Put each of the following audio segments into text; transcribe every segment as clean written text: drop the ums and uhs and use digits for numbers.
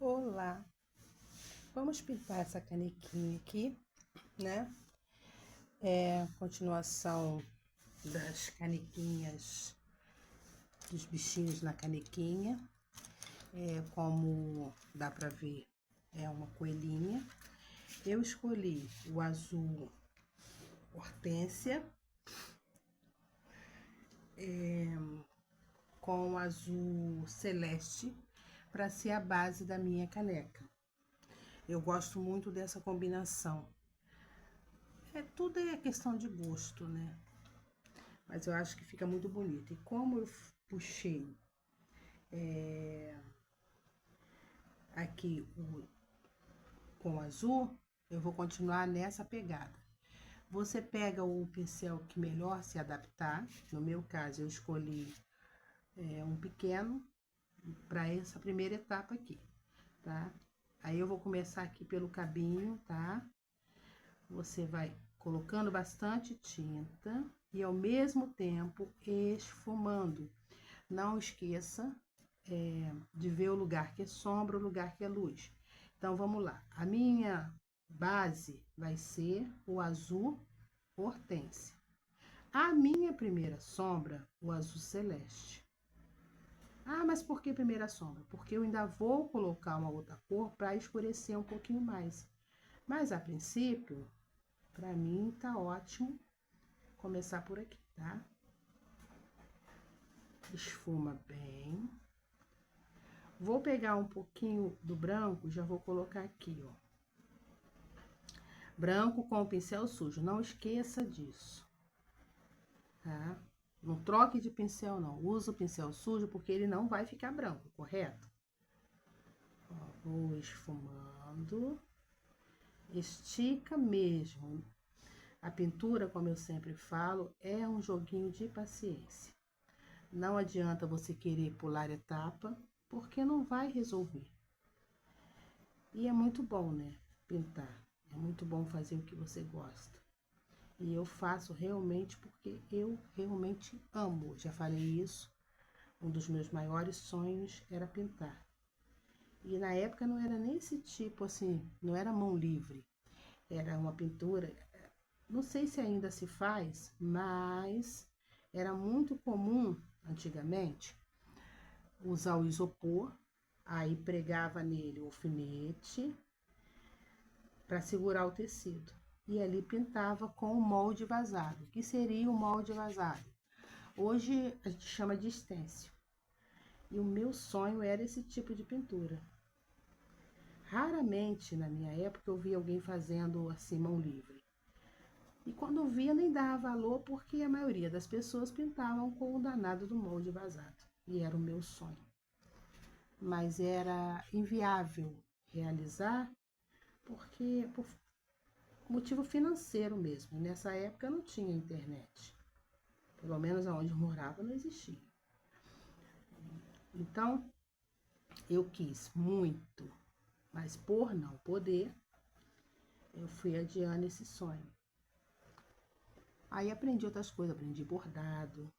Olá, vamos pintar essa canequinha aqui, né? Continuação das canequinhas, dos bichinhos na canequinha. Como dá pra ver, é uma coelhinha. Eu escolhi o azul hortênsia com o azul celeste para ser a base da minha caneca. Eu gosto muito dessa combinação. Tudo é questão de gosto, né? Mas eu acho que fica muito bonito. E como eu puxei aqui com o azul, eu vou continuar nessa pegada. Você pega o pincel que melhor se adaptar. No meu caso, eu escolhi um pequeno para essa primeira etapa aqui, tá? Aí eu vou começar aqui pelo cabinho, tá? Você vai colocando bastante tinta e ao mesmo tempo esfumando. Não esqueça de ver o lugar que é sombra, o lugar que é luz. Então, vamos lá. A minha base vai ser o azul hortênsia. A minha primeira sombra, o azul celeste. Ah, mas por que primeira sombra? Porque eu ainda vou colocar uma outra cor para escurecer um pouquinho mais. Mas, a princípio, para mim tá ótimo começar por aqui, tá? Esfuma bem. Vou pegar um pouquinho do branco, já vou colocar aqui, ó. Branco com o pincel sujo, não esqueça disso, tá? Não troque de pincel, não. Usa o pincel sujo, porque ele não vai ficar branco, correto? Ó, vou esfumando. Estica mesmo. A pintura, como eu sempre falo, é um joguinho de paciência. Não adianta você querer pular etapa, porque não vai resolver. E é muito bom, né? Pintar. É muito bom fazer o que você gosta. E eu faço realmente porque eu realmente amo. Já falei isso. Um dos meus maiores sonhos era pintar. E na época não era nem esse tipo assim, não era mão livre. Era uma pintura, não sei se ainda se faz, mas era muito comum antigamente usar o isopor, aí pregava nele o alfinete para segurar o tecido. E ali pintava com o molde vazado. O que seria o molde vazado? Hoje a gente chama de stencil. E o meu sonho era esse tipo de pintura. Raramente na minha época eu via alguém fazendo assim mão livre. E quando eu via nem dava valor porque a maioria das pessoas pintavam com o danado do molde vazado. E era o meu sonho. Mas era inviável realizar porque por motivo financeiro mesmo. Nessa época não tinha internet. Pelo menos onde eu morava não existia. Então, eu quis muito, mas por não poder, eu fui adiando esse sonho. Aí aprendi outras coisas, aprendi bordado,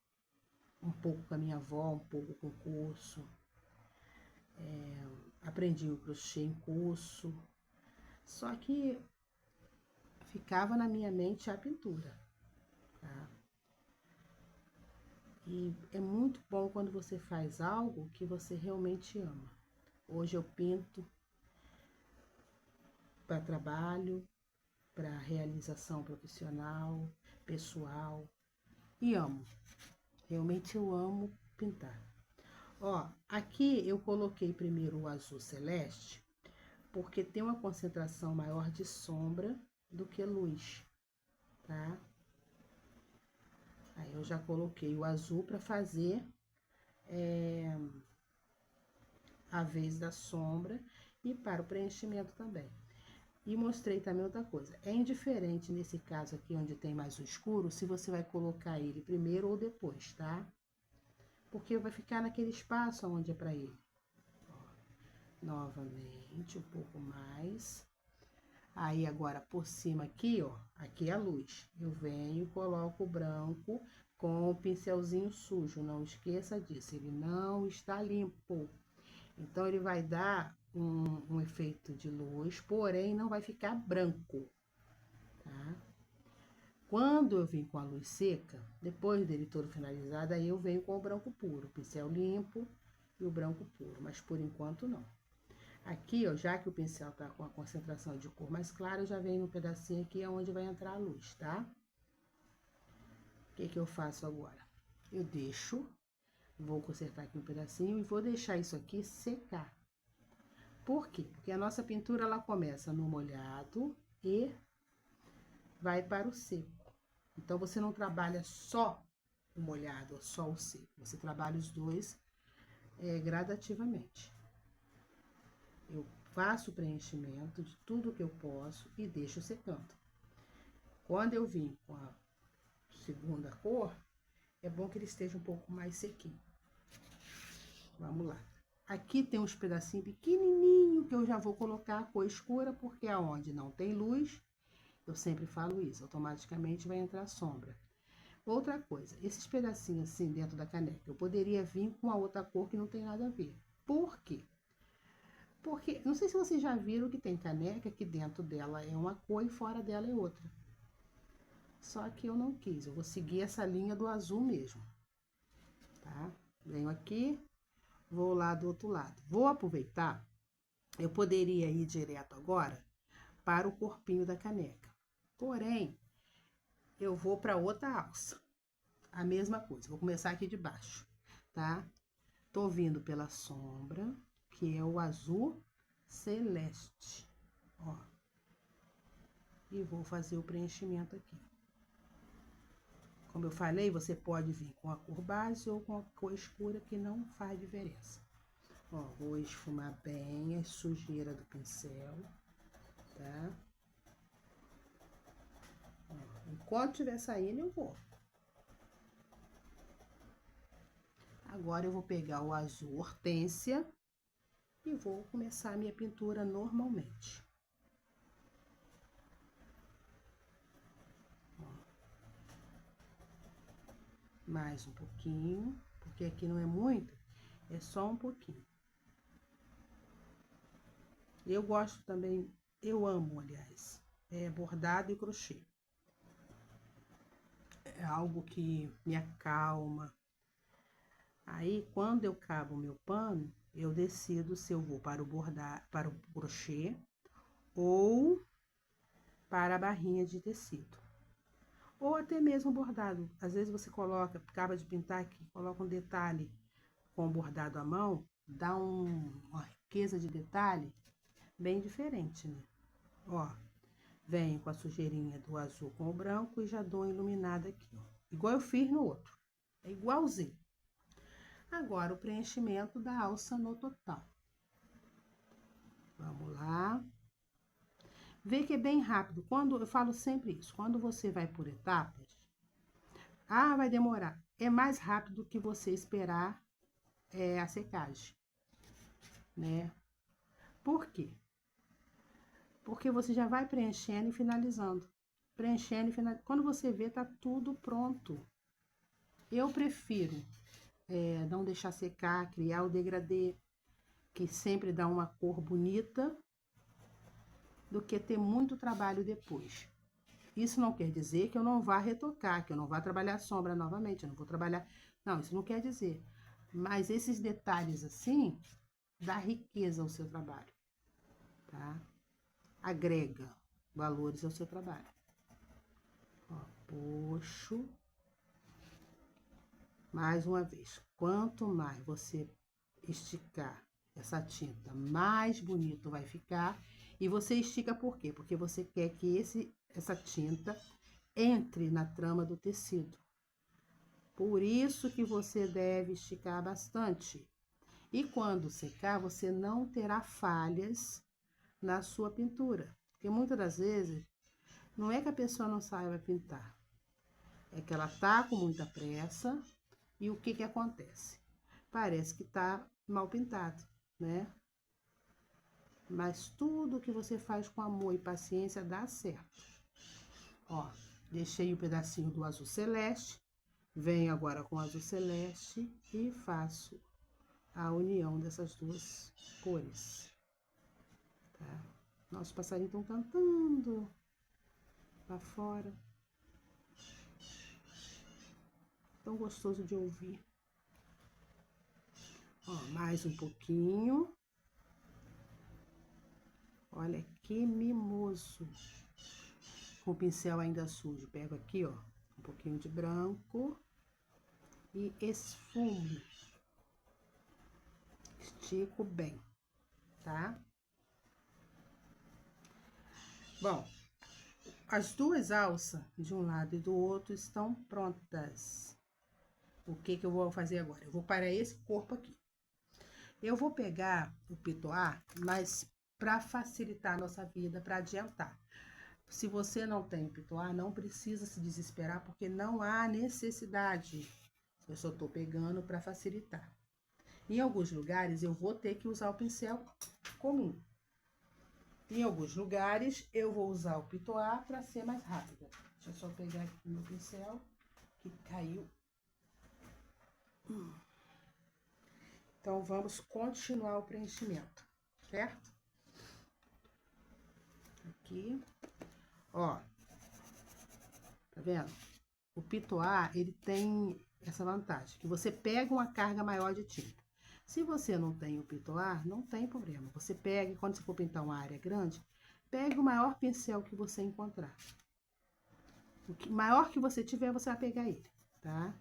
um pouco com a minha avó, um pouco com curso. Aprendi o crochê em curso. Só que ficava na minha mente a pintura, tá? E é muito bom quando você faz algo que você realmente ama. Hoje eu pinto para trabalho, para realização profissional, pessoal, e amo. Realmente eu amo pintar. Ó, aqui eu coloquei primeiro o azul celeste, porque tem uma concentração maior de sombra do que luz, tá? Aí eu já coloquei o azul para fazer a vez da sombra e para o preenchimento também. E mostrei também outra coisa. É indiferente nesse caso aqui, onde tem mais o escuro, se você vai colocar ele primeiro ou depois, tá? Porque vai ficar naquele espaço onde é para ele. Ó, novamente, um pouco mais. Aí, agora, por cima aqui, ó, aqui é a luz. Eu venho e coloco o branco com o pincelzinho sujo. Não esqueça disso, ele não está limpo. Então, ele vai dar um efeito de luz, porém não vai ficar branco, tá? Quando eu vim com a luz seca, depois dele todo finalizado, aí eu venho com o branco puro, o pincel limpo e o branco puro, mas por enquanto não. Aqui, ó, já que o pincel tá com a concentração de cor mais clara, eu já venho no pedacinho aqui onde vai entrar a luz, tá? O que que eu faço agora? Eu deixo, vou consertar aqui um pedacinho e vou deixar isso aqui secar. Por quê? Porque a nossa pintura, ela começa no molhado e vai para o seco. Então, você não trabalha só o molhado ou só o seco. Você trabalha os dois gradativamente. Eu faço o preenchimento de tudo que eu posso e deixo secando. Quando eu vim com a segunda cor, é bom que ele esteja um pouco mais sequinho. Vamos lá. Aqui tem uns pedacinhos pequenininhos que eu já vou colocar a cor escura, porque aonde não tem luz, eu sempre falo isso, automaticamente vai entrar sombra. Outra coisa, esses pedacinhos assim dentro da caneca, eu poderia vir com a outra cor que não tem nada a ver. Por quê? Porque, não sei se vocês já viram que tem caneca que dentro dela é uma cor e fora dela é outra. Só que eu não quis, eu vou seguir essa linha do azul mesmo, tá? Venho aqui, vou lá do outro lado. Vou aproveitar, eu poderia ir direto agora para o corpinho da caneca. Porém, eu vou para outra alça. A mesma coisa, vou começar aqui de baixo, tá? Tô vindo pela sombra, que é o azul celeste, ó. E vou fazer o preenchimento aqui. Como eu falei, você pode vir com a cor base ou com a cor escura, que não faz diferença. Ó, vou esfumar bem a sujeira do pincel, tá? Ó, enquanto estiver saindo, eu vou. Agora eu vou pegar o azul hortênsia e vou começar a minha pintura normalmente. Mais um pouquinho, porque aqui não é muito, é só um pouquinho. Eu gosto também, eu amo, aliás, bordado e crochê. É algo que me acalma. Aí, quando eu cabo o meu pano, eu decido se eu vou para o bordar, para o crochê ou para a barrinha de tecido. Ou até mesmo bordado. Às vezes você coloca, acaba de pintar aqui, coloca um detalhe com bordado à mão, dá uma riqueza de detalhe bem diferente, né? Ó, venho com a sujeirinha do azul com o branco e já dou uma iluminada aqui, ó. Igual eu fiz no outro. É igualzinho. Agora, o preenchimento da alça no total. Vamos lá. Vê que é bem rápido. Quando eu falo sempre isso, quando você vai por etapas, vai demorar. É mais rápido que você esperar a secagem, né? Por quê? Porque você já vai preenchendo e finalizando. Preenchendo e finalizando. Quando você vê, tá tudo pronto. Eu prefiro não deixar secar, criar o degradê, que sempre dá uma cor bonita, do que ter muito trabalho depois. Isso não quer dizer que eu não vá retocar, que eu não vá trabalhar sombra novamente, eu não vou trabalhar... Não, isso não quer dizer. Mas esses detalhes assim, dá riqueza ao seu trabalho, tá? Agrega valores ao seu trabalho. Ó, puxo. Mais uma vez, quanto mais você esticar essa tinta, mais bonito vai ficar. E você estica por quê? Porque você quer que essa tinta entre na trama do tecido. Por isso que você deve esticar bastante. E quando secar, você não terá falhas na sua pintura. Porque muitas das vezes, não é que a pessoa não saiba pintar. É que ela tá com muita pressa e o que que acontece? Parece que tá mal pintado, né? Mas tudo que você faz com amor e paciência dá certo. Ó, deixei o pedacinho do azul celeste. Venho agora com o azul celeste e faço a união dessas duas cores, tá? Nossos passarinhos estão cantando lá fora. Tão gostoso de ouvir. Ó, mais um pouquinho. Olha que mimoso. Com o pincel ainda sujo. Pego aqui, ó, um pouquinho de branco e esfumo. Estico bem, tá? Bom, as duas alças de um lado e do outro estão prontas. O que que eu vou fazer agora? Eu vou parar esse corpo aqui. Eu vou pegar o pitoar, mas para facilitar a nossa vida, para adiantar. Se você não tem pitoar, não precisa se desesperar, porque não há necessidade. Eu só tô pegando para facilitar. Em alguns lugares, eu vou ter que usar o pincel comum. Em alguns lugares, eu vou usar o pitoar para ser mais rápida. Deixa eu só pegar aqui o meu pincel, que caiu. Então, vamos continuar o preenchimento, certo? Aqui. Ó, tá vendo? O pitoar, ele tem essa vantagem, que você pega uma carga maior de tinta. Se você não tem o pitoar, não tem problema. Você pega, e quando você for pintar uma área grande, pegue o maior pincel que você encontrar. O maior que você tiver, você vai pegar ele, tá?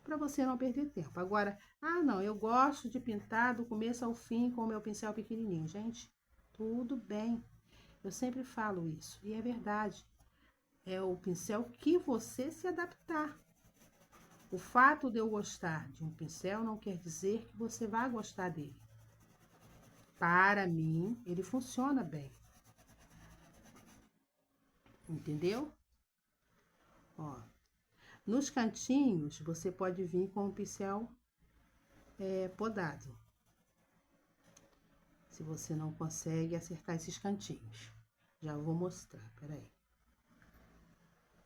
Para você não perder tempo. Agora, não, eu gosto de pintar do começo ao fim com o meu pincel pequenininho. Gente, tudo bem. Eu sempre falo isso, e é verdade. É o pincel que você se adaptar. O fato de eu gostar de um pincel não quer dizer que você vai gostar dele. Para mim, ele funciona bem. Entendeu? Ó, nos cantinhos, você pode vir com o pincel podado. Se você não consegue acertar esses cantinhos. Já vou mostrar, peraí.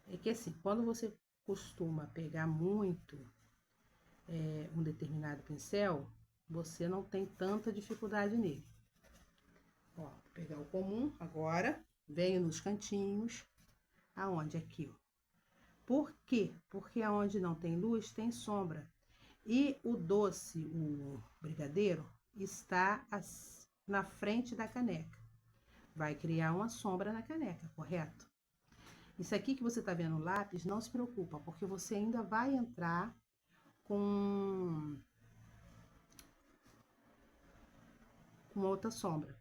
É que assim, quando você costuma pegar muito um determinado pincel, você não tem tanta dificuldade nele. Ó, vou pegar o comum agora, venho nos cantinhos, aonde? Aqui, ó. Por quê? Porque aonde não tem luz, tem sombra. E o doce, o brigadeiro, está na frente da caneca. Vai criar uma sombra na caneca, correto? Isso aqui que você tá vendo no lápis, não se preocupa, porque você ainda vai entrar com outra sombra.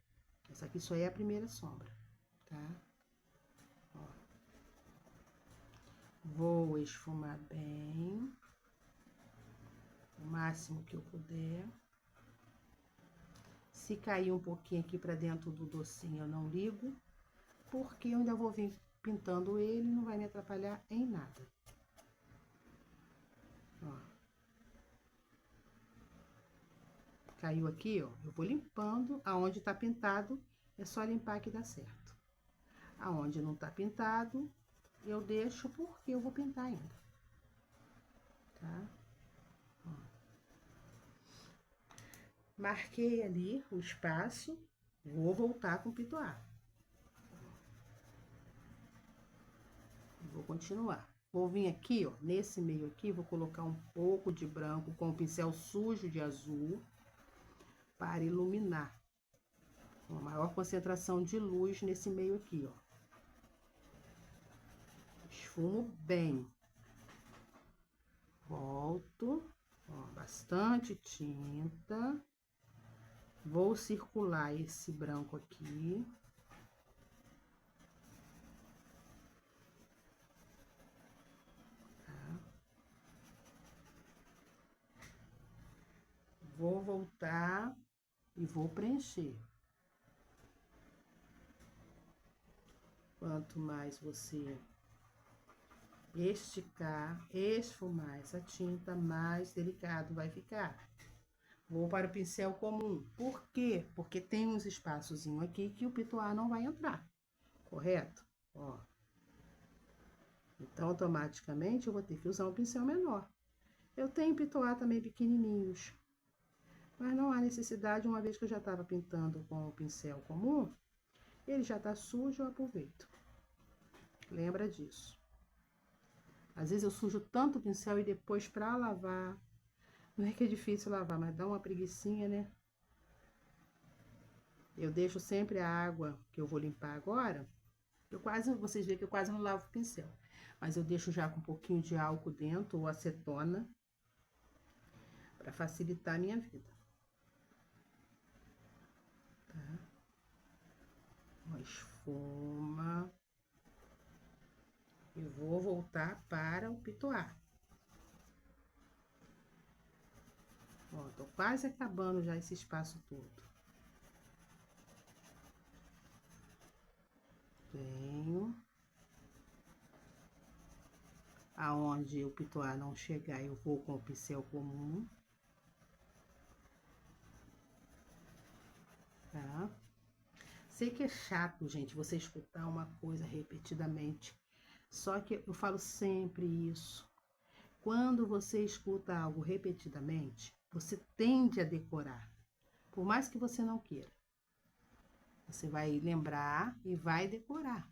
Essa aqui só é a primeira sombra, tá? Ó. Vou esfumar bem, o máximo que eu puder. Se cair um pouquinho aqui pra dentro do docinho, eu não ligo, porque eu ainda vou vir pintando ele, não vai me atrapalhar em nada. Ó. Caiu aqui, ó, eu vou limpando. Aonde tá pintado, é só limpar que dá certo. Aonde não tá pintado, eu deixo porque eu vou pintar ainda. Tá? Ó. Marquei ali o espaço, vou voltar com o pitoar. Vou continuar. Vou vir aqui, ó, nesse meio aqui, vou colocar um pouco de branco com o pincel sujo de azul para iluminar. Uma maior concentração de luz nesse meio aqui, ó. Esfumo bem. Volto, ó, bastante tinta. Vou circular esse branco aqui. Tá? Vou voltar e vou preencher. Quanto mais você esticar, esfumar essa tinta, mais delicado vai ficar. Vou para o pincel comum. Por quê? Porque tem uns espaçozinhos aqui que o pitoar não vai entrar, correto? Ó. Então, automaticamente, eu vou ter que usar um pincel menor. Eu tenho pitoar também pequenininhos. Mas não há necessidade, uma vez que eu já estava pintando com o pincel comum, ele já tá sujo, eu aproveito. Lembra disso. Às vezes eu sujo tanto o pincel e depois pra lavar, não é que é difícil lavar, mas dá uma preguicinha, né? Eu deixo sempre a água que eu vou limpar agora. Vocês veem que eu quase não lavo o pincel. Mas eu deixo já com um pouquinho de álcool dentro, ou acetona, para facilitar a minha vida. Tá? Uma esfuma. E vou voltar para o pitoar. Ó, tô quase acabando já esse espaço todo. Venho. Aonde o pitoar não chegar, eu vou com o pincel comum. Tá? Sei que é chato, gente, você escutar uma coisa repetidamente. Só que eu falo sempre isso. Quando você escuta algo repetidamente, você tende a decorar. Por mais que você não queira. Você vai lembrar e vai decorar.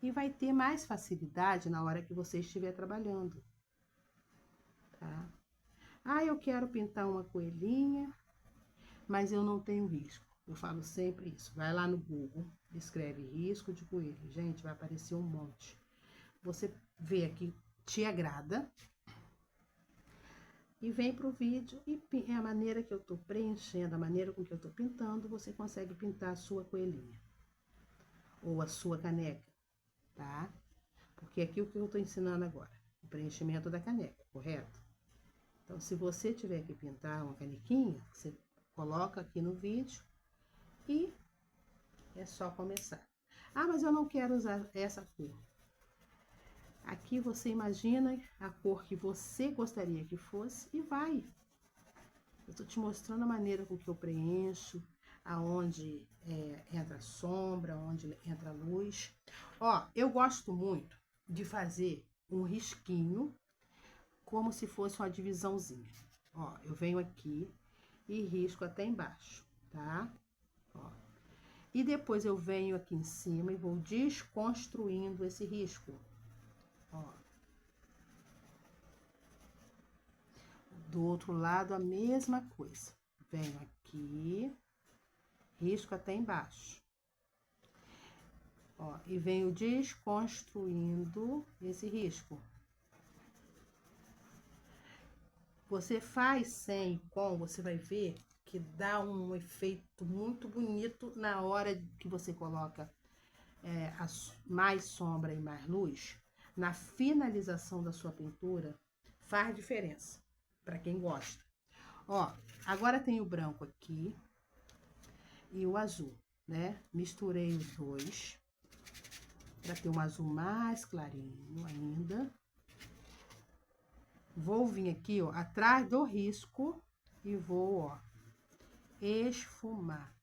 E vai ter mais facilidade na hora que você estiver trabalhando. Tá? Ah, eu quero pintar uma coelhinha, mas eu não tenho risco. Eu falo sempre isso. Vai lá no Google, escreve risco de coelho. Gente, vai aparecer um monte. Você vê aqui, te agrada. E vem pro vídeo e é a maneira que eu tô preenchendo, a maneira com que eu tô pintando, você consegue pintar a sua coelhinha. Ou a sua caneca, tá? Porque aqui o que eu tô ensinando agora, o preenchimento da caneca, correto? Então, se você tiver que pintar uma canequinha, você coloca aqui no vídeo e é só começar. Ah, mas eu não quero usar essa cor. Aqui você imagina a cor que você gostaria que fosse e vai. Eu tô te mostrando a maneira com que eu preencho, aonde entra a sombra, onde entra a luz. Ó, eu gosto muito de fazer um risquinho, como se fosse uma divisãozinha. Ó, eu venho aqui e risco até embaixo, tá? Ó. E depois eu venho aqui em cima e vou desconstruindo esse risco. Ó. Do outro lado, a mesma coisa. Venho aqui, risco até embaixo. Ó, e venho desconstruindo esse risco. Você faz sem e com, você vai ver que dá um efeito muito bonito na hora que você coloca mais sombra e mais luz. Na finalização da sua pintura, faz diferença, para quem gosta. Ó, agora tem o branco aqui e o azul, né? Misturei os dois para ter um azul mais clarinho ainda. Vou vir aqui, ó, atrás do risco e vou, ó, esfumar.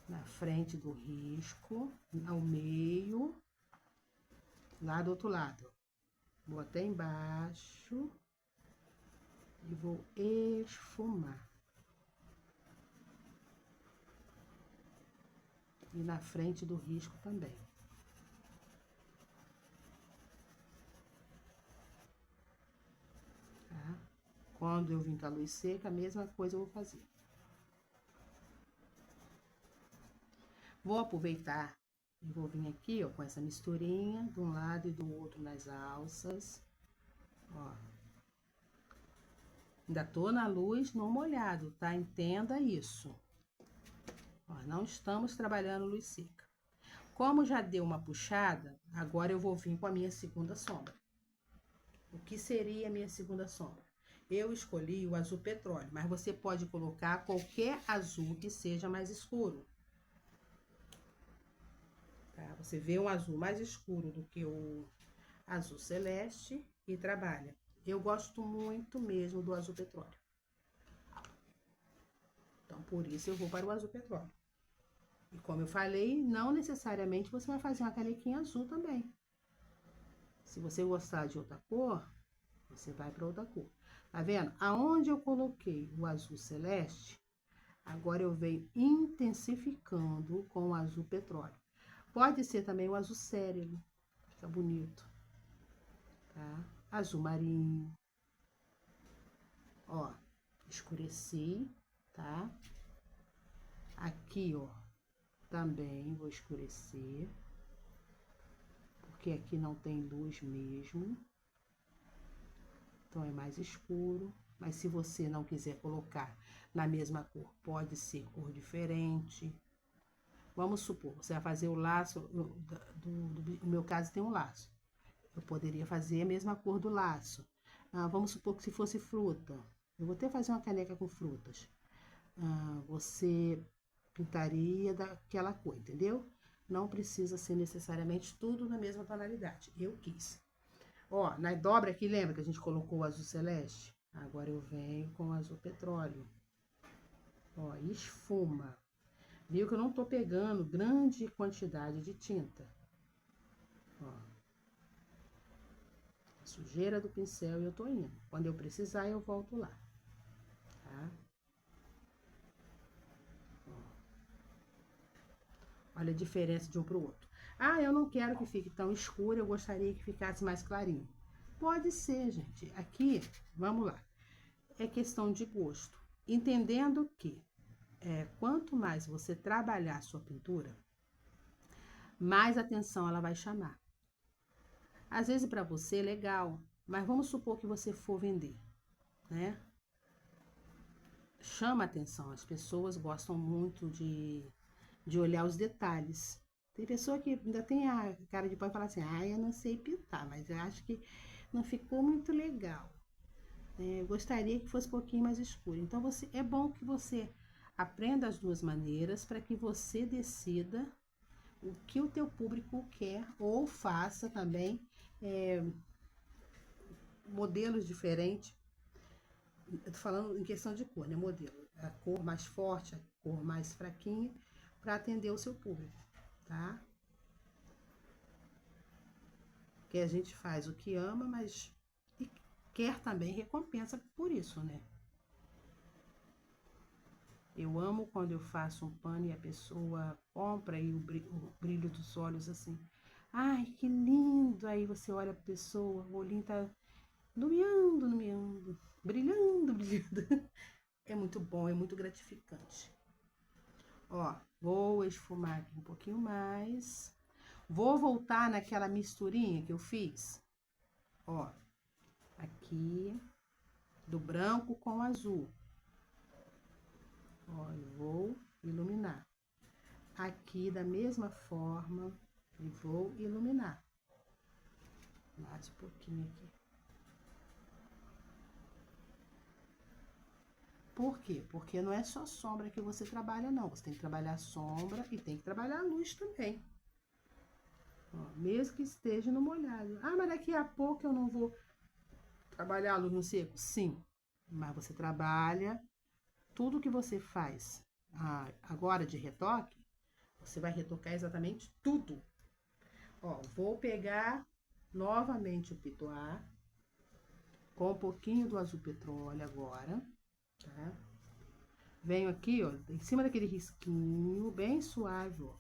Na frente do risco, ao meio, lá do outro lado. Vou até embaixo e vou esfumar. E na frente do risco também. Tá? Quando eu vim com a luz seca, a mesma coisa eu vou fazer. Vou aproveitar e vou vir aqui, ó, com essa misturinha de um lado e do outro nas alças. Ó. Ainda tô na luz no molhado, tá? Entenda isso. Ó, não estamos trabalhando luz seca. Como já deu uma puxada, agora eu vou vir com a minha segunda sombra. O que seria a minha segunda sombra? Eu escolhi o azul petróleo, mas você pode colocar qualquer azul que seja mais escuro. Tá? Você vê um azul mais escuro do que o azul celeste e trabalha. Eu gosto muito mesmo do azul petróleo. Então, por isso eu vou para o azul petróleo. E como eu falei, não necessariamente você vai fazer uma canequinha azul também. Se você gostar de outra cor, você vai para outra cor. Tá vendo? Aonde eu coloquei o azul celeste, agora eu venho intensificando com o azul petróleo. Pode ser também o azul céreo, fica bonito, tá? Azul marinho. Ó, escureci, tá? Aqui, ó, também vou escurecer, porque aqui não tem luz mesmo. Então, é mais escuro. Mas se você não quiser colocar na mesma cor, pode ser cor diferente. Vamos supor, você vai fazer o laço, no meu caso tem um laço. Eu poderia fazer a mesma cor do laço. Vamos supor que se fosse fruta. Eu vou até fazer uma caneca com frutas. Você pintaria daquela cor, entendeu? Não precisa ser necessariamente tudo na mesma tonalidade. Eu quis. Ó, na dobra aqui, lembra que a gente colocou o azul celeste? Agora eu venho com o azul petróleo. Ó, esfuma. Viu que eu não tô pegando grande quantidade de tinta. Ó. A sujeira do pincel e eu tô indo. Quando eu precisar, eu volto lá. Tá? Ó. Olha a diferença de um pro outro. Eu não quero que fique tão escuro, eu gostaria que ficasse mais clarinho. Pode ser, gente. Aqui, vamos lá. É questão de gosto. Entendendo que quanto mais você trabalhar a sua pintura, mais atenção ela vai chamar. Às vezes para você é legal, mas vamos supor que você for vender, né? Chama atenção, as pessoas gostam muito de olhar os detalhes. Tem pessoa que ainda tem a cara de pau e fala assim, eu não sei pintar, mas eu acho que não ficou muito legal. Gostaria que fosse um pouquinho mais escuro. Então, é bom que você aprenda as duas maneiras para que você decida o que o teu público quer ou faça também modelos diferentes. Eu tô falando em questão de cor, né? Modelo. A cor mais forte, a cor mais fraquinha, para atender o seu público, tá? Que a gente faz o que ama, mas quer também recompensa por isso, né? Eu amo quando eu faço um pano e a pessoa compra e o brilho dos olhos assim. Ai, que lindo! Aí você olha a pessoa, o olhinho tá lumiando, brilhando, brilhando. É muito bom, é muito gratificante. Ó, vou esfumar aqui um pouquinho mais. Vou voltar naquela misturinha que eu fiz. Ó, aqui, do branco com o azul. Ó, eu vou iluminar. Aqui, da mesma forma, e vou iluminar. Mais um pouquinho aqui. Por quê? Porque não é só sombra que você trabalha, não. Você tem que trabalhar a sombra e tem que trabalhar a luz também. Ó, mesmo que esteja no molhado. Mas daqui a pouco eu não vou trabalhar a luz no seco? Sim. Mas você trabalha tudo que você faz agora de retoque, você vai retocar exatamente tudo. Ó, vou pegar novamente o pitois com um pouquinho do azul petróleo agora, tá? Venho aqui, ó, em cima daquele risquinho, bem suave, ó,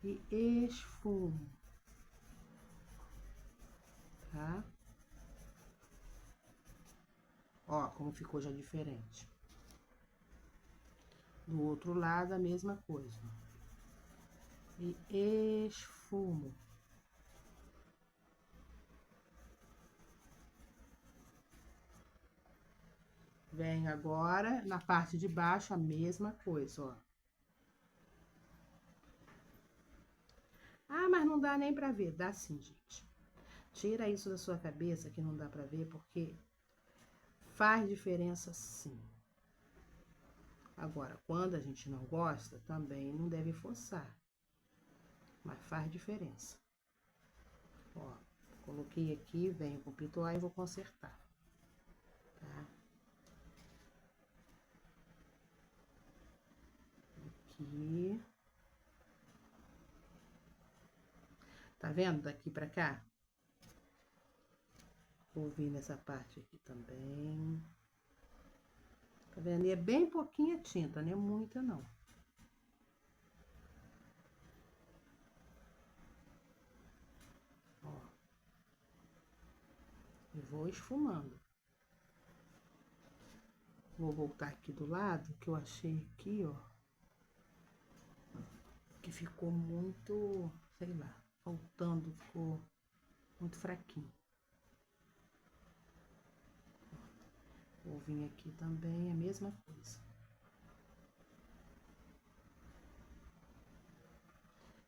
e esfumo, tá? Ó, como ficou já diferente. Do outro lado, a mesma coisa. E esfumo. Venho agora na parte de baixo, a mesma coisa, ó. Mas não dá nem pra ver. Dá sim, gente. Tira isso da sua cabeça que não dá pra ver, porque faz diferença sim. Agora, quando a gente não gosta, também não deve forçar. Mas faz diferença. Ó, coloquei aqui, venho com o pitois e vou consertar. Tá? Aqui. Tá vendo daqui pra cá? Vou vir nessa parte aqui também. Tá vendo? E é bem pouquinha tinta, não é muita não. Ó. E vou esfumando. Vou voltar aqui do lado, que eu achei aqui, ó. Que ficou muito, sei lá, faltando, ficou muito fraquinho. Vou vir aqui também, a mesma coisa.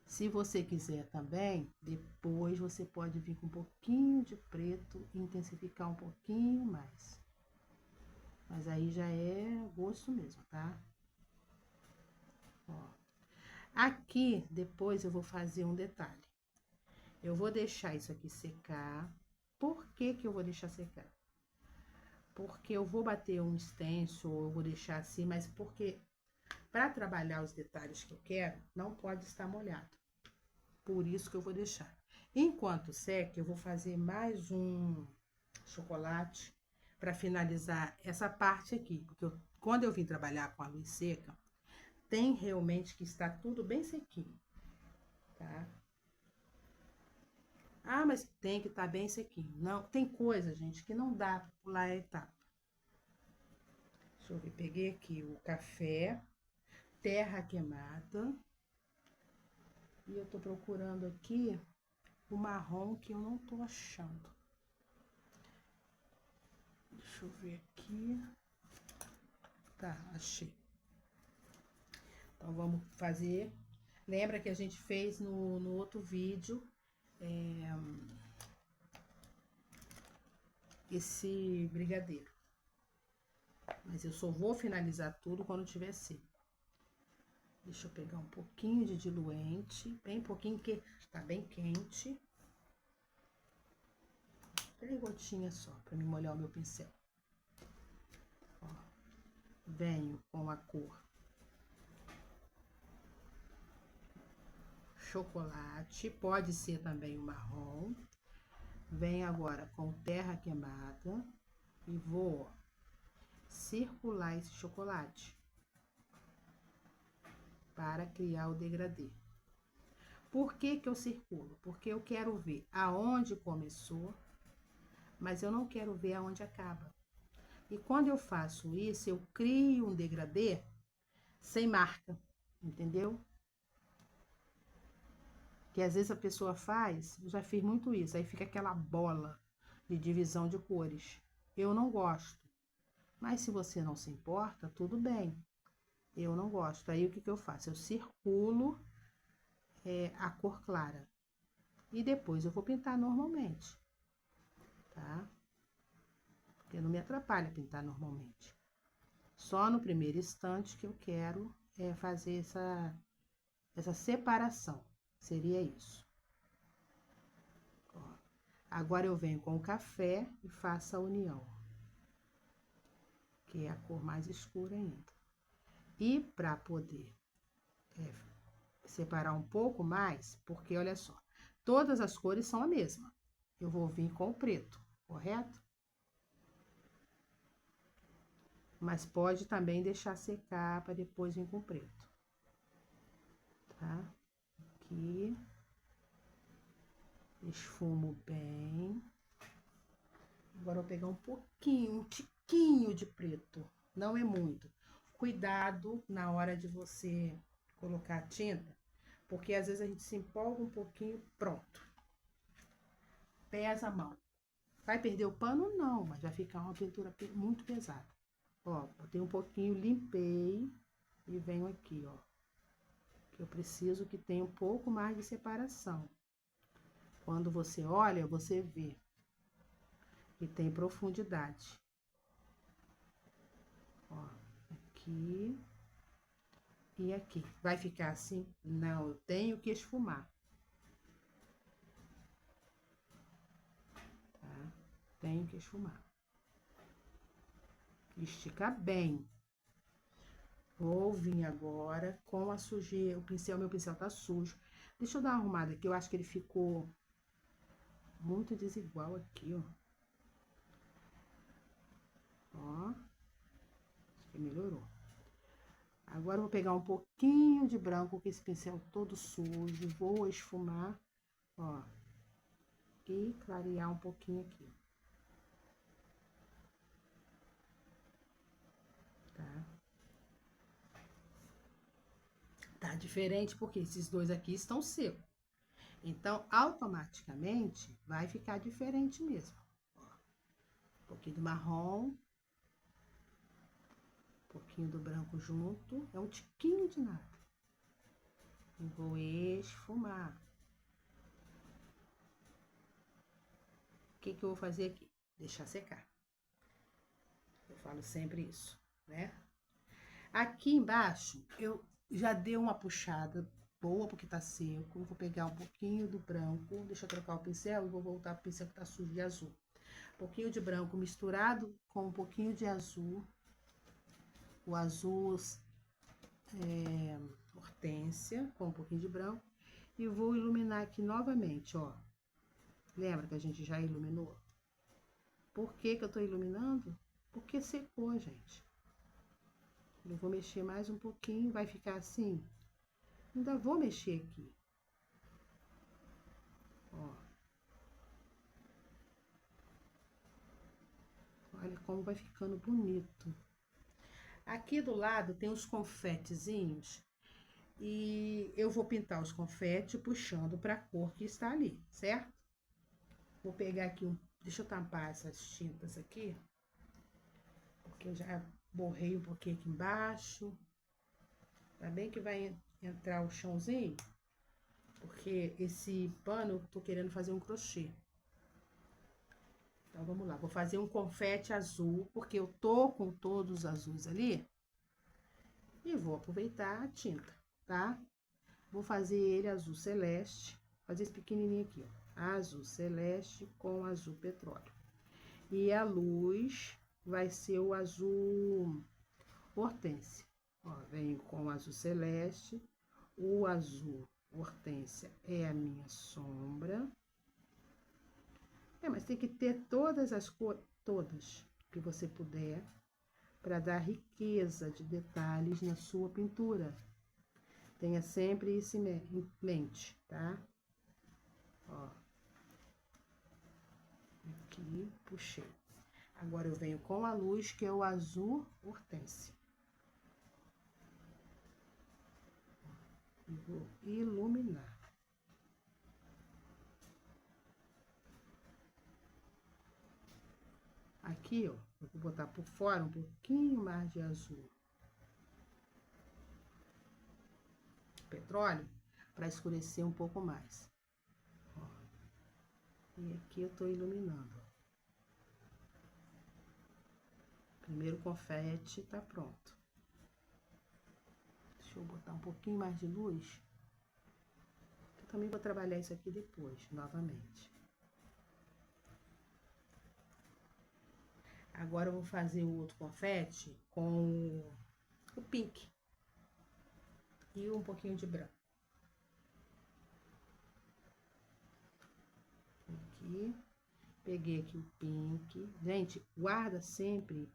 Se você quiser também, depois você pode vir com um pouquinho de preto e intensificar um pouquinho mais. Mas aí já é gosto mesmo, tá? Ó. Aqui, depois eu vou fazer um detalhe. Eu vou deixar isso aqui secar. Por que que eu vou deixar secar? Porque eu vou bater um stencil, ou eu vou deixar assim, mas porque para trabalhar os detalhes que eu quero, não pode estar molhado. Por isso que eu vou deixar. Enquanto seca, eu vou fazer mais um chocolate para finalizar essa parte aqui. Porque quando eu vim trabalhar com a luz seca, tem realmente que estar tudo bem sequinho, tá? Ah, mas tem que estar bem sequinho. Não, tem coisa, gente, que não dá para pular a etapa. Deixa eu ver, peguei aqui o café, terra queimada. E eu tô procurando aqui o marrom que eu não tô achando. Deixa eu ver aqui. Tá, achei. Então, vamos fazer. Lembra que a gente fez no outro vídeo esse brigadeiro. Mas eu só vou finalizar tudo quando tiver seco. Deixa eu pegar um pouquinho de diluente, bem pouquinho, porque tá bem quente. 3 gotinhas só, pra me molhar o meu pincel. Ó, venho com a cor chocolate, pode ser também o marrom. Venho agora com terra queimada e vou circular esse chocolate para criar o degradê. Por que que eu circulo? Porque eu quero ver aonde começou, mas eu não quero ver aonde acaba. E quando eu faço isso, eu crio um degradê sem marca, entendeu? Que às vezes a pessoa faz, eu já fiz muito isso, aí fica aquela bola de divisão de cores. Eu não gosto. Mas se você não se importa, tudo bem. Eu não gosto. Aí o que que eu faço? Eu circulo a cor clara. E depois eu vou pintar normalmente, tá? Porque não me atrapalha pintar normalmente. Só no primeiro instante que eu quero fazer essa separação. Seria isso. Ó. Agora eu venho com o café e faço a união, que é a cor mais escura ainda. E para poder separar um pouco mais, porque olha só, todas as cores são a mesma. Eu vou vir com o preto, correto? Mas pode também deixar secar para depois vir com o preto. Tá? Aqui. Esfumo bem. Agora eu vou pegar um pouquinho, um tiquinho de preto. Não é muito. Cuidado na hora de você colocar a tinta, porque às vezes a gente se empolga um pouquinho, pronto. Pesa a mão. Vai perder o pano? Não, mas vai ficar uma pintura muito pesada. Ó, botei um pouquinho, limpei e venho aqui, ó. Que eu preciso que tenha um pouco mais de separação. Quando você olha, você vê que tem profundidade. Ó, aqui e aqui. Vai ficar assim? Não, eu tenho que esfumar. Tá? Tenho que esfumar. Esticar bem. Vou vir agora com a sujeira, o pincel, meu pincel tá sujo. Deixa eu dar uma arrumada aqui, eu acho que ele ficou muito desigual aqui, ó. Ó, acho que melhorou. Agora eu vou pegar um pouquinho de branco com esse pincel todo sujo, vou esfumar, ó, e clarear um pouquinho aqui. Tá? Tá diferente porque esses dois aqui estão secos. Então, automaticamente, vai ficar diferente mesmo. Ó, um pouquinho do marrom, um pouquinho do branco junto, é um tiquinho de nada. E vou esfumar. O que que eu vou fazer aqui? Deixar secar. Eu falo sempre isso, né? Aqui embaixo, eu já dei uma puxada boa, porque tá seco. Vou pegar um pouquinho do branco, deixa eu trocar o pincel e vou voltar pro pincel que tá sujo de azul. Um pouquinho de branco misturado com um pouquinho de azul. O azul hortênsia, com um pouquinho de branco. E vou iluminar aqui novamente, ó. Lembra que a gente já iluminou? Por que que eu tô iluminando? Porque secou, gente. Eu vou mexer mais um pouquinho, vai ficar assim. Ainda vou mexer aqui. Ó. Olha como vai ficando bonito. Aqui do lado tem os confetezinhos. E eu vou pintar os confetes puxando para a cor que está ali, certo? Vou pegar aqui deixa eu tampar essas tintas aqui. Porque eu já borrei um pouquinho aqui embaixo. Tá bem que vai entrar o chãozinho. Porque esse pano eu tô querendo fazer um crochê. Então, vamos lá. Vou fazer um confete azul, porque eu tô com todos os azuis ali. E vou aproveitar a tinta, tá? Vou fazer ele azul celeste. Fazer esse pequenininho aqui, ó. Azul celeste com azul petróleo. E a luz vai ser o azul hortênsia. Ó, venho com o azul celeste. O azul hortência é a minha sombra. Mas tem que ter todas as cores, todas que você puder, para dar riqueza de detalhes na sua pintura. Tenha sempre isso em mente, tá? Ó. Aqui, puxei. Agora eu venho com a luz, que é o azul hortência. E vou iluminar. Aqui, ó, eu vou botar por fora um pouquinho mais de azul petróleo, para escurecer um pouco mais. Ó. E aqui eu tô iluminando. Primeiro confete tá pronto. Deixa eu botar um pouquinho mais de luz. Eu também vou trabalhar isso aqui depois, novamente. Agora eu vou fazer o outro confete com o pink e um pouquinho de branco. Aqui, peguei aqui o pink. Gente, guarda sempre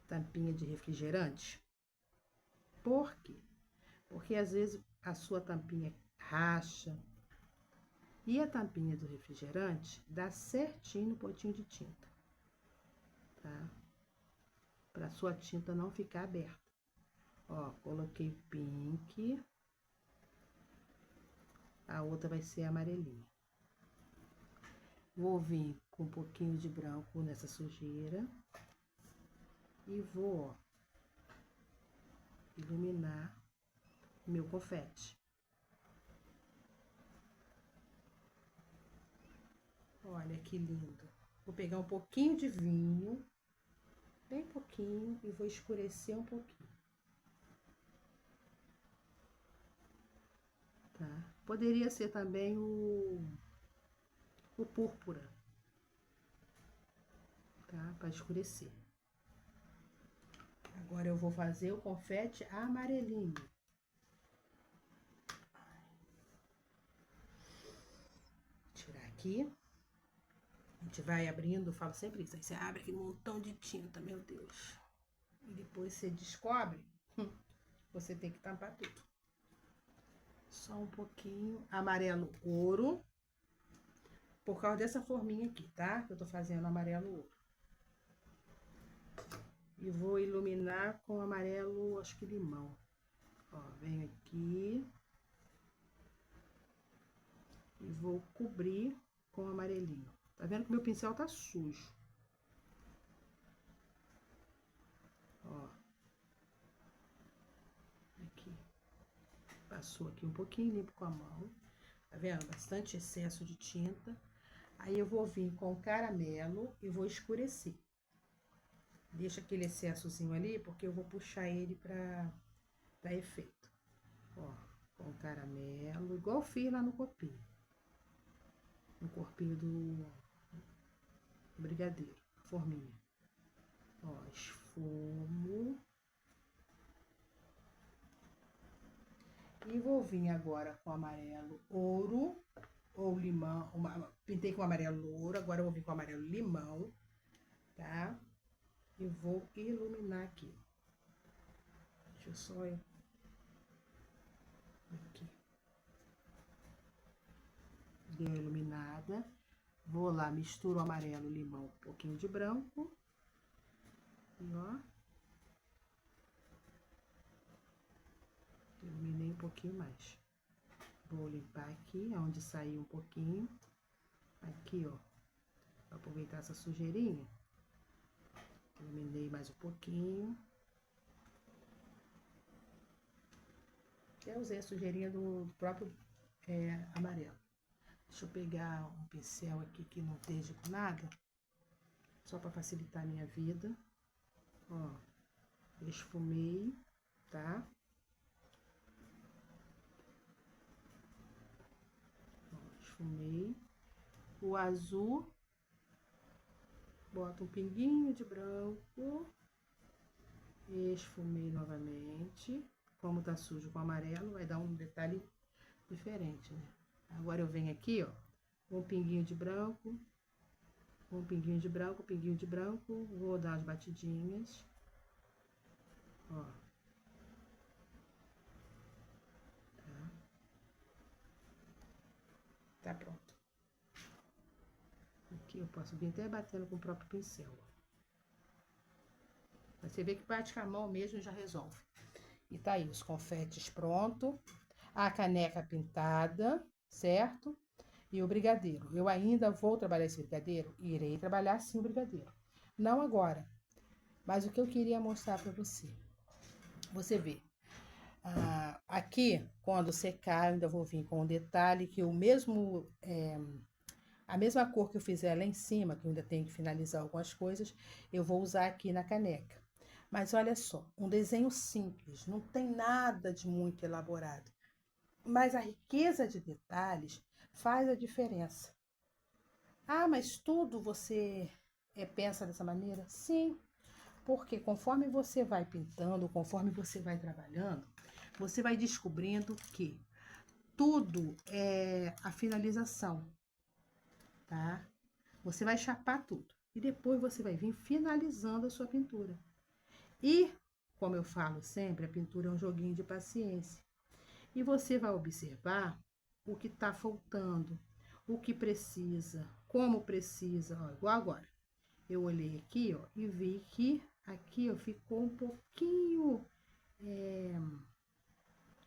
tampinha de refrigerante. Por quê? Porque às vezes a sua tampinha racha. E a tampinha do refrigerante dá certinho no potinho de tinta, tá? Pra sua tinta não ficar aberta. Ó, coloquei pink. A outra vai ser amarelinha. Vou vir com um pouquinho de branco nessa sujeira. E vou, ó, iluminar meu confete. Olha que lindo. Vou pegar um pouquinho de vinho, bem pouquinho, e vou escurecer um pouquinho. Tá? Poderia ser também o púrpura, tá? Para escurecer. Agora eu vou fazer o confete amarelinho. Tirar aqui. gente vai abrindo, eu falo sempre isso. Aí você abre aquele montão de tinta, meu Deus. E depois você descobre, você tem que tampar tudo. Só um pouquinho. Amarelo ouro. Por causa dessa forminha aqui, tá? Que eu tô fazendo amarelo ouro. E vou iluminar com amarelo, acho que limão. Ó, venho aqui. E vou cobrir com amarelinho. Tá vendo que meu pincel tá sujo? Ó. Aqui. Passou aqui um pouquinho, limpo com a mão. Tá vendo? Bastante excesso de tinta. Aí eu vou vir com caramelo e vou escurecer. Deixa aquele excessozinho ali, porque eu vou puxar ele pra dar efeito. Ó, com caramelo, igual eu fiz lá no copinho. No corpinho do brigadeiro, forminha. Ó, esfumo. E vou vir agora com amarelo ouro ou limão. Pintei com amarelo ouro, agora eu vou vir com amarelo limão, tá? E vou iluminar aqui. Deixa eu só... Aqui. Dei a iluminada. Vou lá, misturo o amarelo, limão, um pouquinho de branco. E ó. Iluminei um pouquinho mais. Vou limpar aqui, onde saiu um pouquinho. Aqui, ó. Pra aproveitar essa sujeirinha. Iluminei mais um pouquinho. Eu usei a sujeirinha do próprio amarelo. Deixa eu pegar um pincel aqui que não esteja com nada. Só para facilitar a minha vida. Ó, esfumei, tá? Ó, esfumei. O azul, boto um pinguinho de branco. Esfumei novamente. Como tá sujo com amarelo, vai dar um detalhe diferente, né? Agora eu venho aqui, ó, um pinguinho de branco, um pinguinho de branco, um pinguinho de branco, vou dar as batidinhas, ó. Tá pronto. Aqui eu posso vir até batendo com o próprio pincel, ó. Você vê que bate com a mão mesmo já resolve. E tá aí os confetes pronto, a caneca pintada, certo? E o brigadeiro. Eu ainda vou trabalhar esse brigadeiro? Irei trabalhar sim o brigadeiro. Não agora, mas o que eu queria mostrar para você. Você vê, aqui, quando secar, eu ainda vou vir com um detalhe que o mesmo, a mesma cor que eu fizer lá em cima, que eu ainda tenho que finalizar algumas coisas, eu vou usar aqui na caneca. Mas olha só, um desenho simples, não tem nada de muito elaborado. Mas a riqueza de detalhes faz a diferença. Ah, mas tudo você pensa dessa maneira? Sim, porque conforme você vai pintando, conforme você vai trabalhando, você vai descobrindo que tudo é a finalização, tá? Você vai chapar tudo e depois você vai vir finalizando a sua pintura. E, como eu falo sempre, a pintura é um joguinho de paciência. E você vai observar o que está faltando, o que precisa, como precisa, ó, igual agora. Eu olhei aqui, ó, e vi que aqui, ó, ficou um pouquinho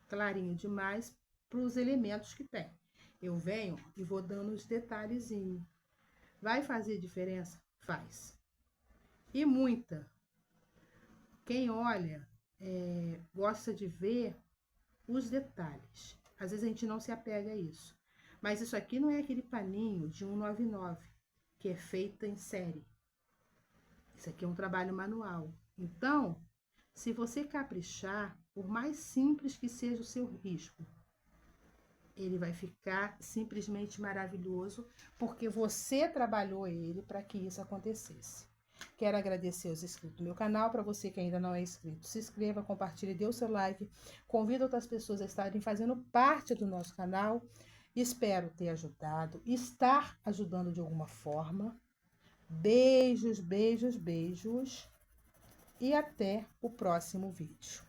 clarinho demais para os elementos que tem. Eu venho e vou dando os detalhezinhos. Vai fazer diferença? Faz. E muita. Quem olha, gosta de ver os detalhes. Às vezes a gente não se apega a isso. Mas isso aqui não é aquele paninho de 199, que é feita em série. Isso aqui é um trabalho manual. Então, se você caprichar, por mais simples que seja o seu risco, ele vai ficar simplesmente maravilhoso, porque você trabalhou ele para que isso acontecesse. Quero agradecer os inscritos do meu canal. Para você que ainda não é inscrito, se inscreva, compartilhe, dê o seu like. Convido outras pessoas a estarem fazendo parte do nosso canal. Espero ter ajudado, estar ajudando de alguma forma. Beijos, beijos, beijos. E até o próximo vídeo.